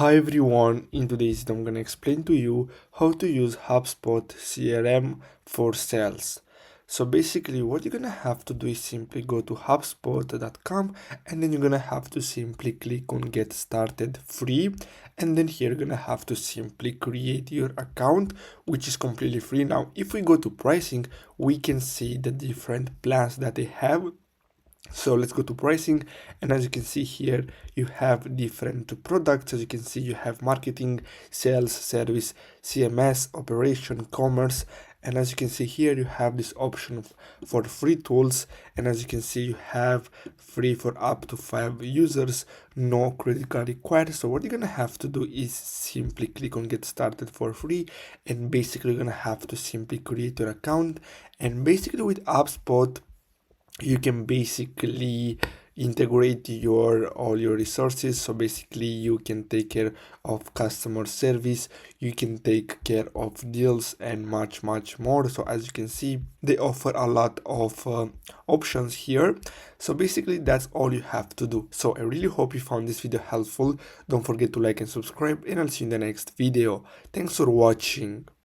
Hi everyone, in today's video I'm gonna explain to you how to use HubSpot CRM for sales. So basically what you're gonna have to do is simply go to hubspot.com and then you're gonna have to simply click on get started free, and then here you're gonna have to simply create your account, which is completely free. Now if we go to pricing, we can see the different plans that they have. So let's go to pricing, and as you can see here you have different products. As you can see, you have marketing, sales, service, CMS, operation, commerce, and as you can see here you have this option for free tools, and as you can see you have free for up to 5 users, no credit card required. So what you're gonna have to do is simply click on get started for free, and basically you're gonna have to simply create your account. And basically with HubSpot you can basically integrate all your resources. So basically you can take care of customer service, you can take care of deals, and much more. So as you can see, they offer a lot of options here. So basically that's all you have to do. So I really hope you found this video helpful. Don't forget to like and subscribe, and I'll see you in the next video. Thanks for watching.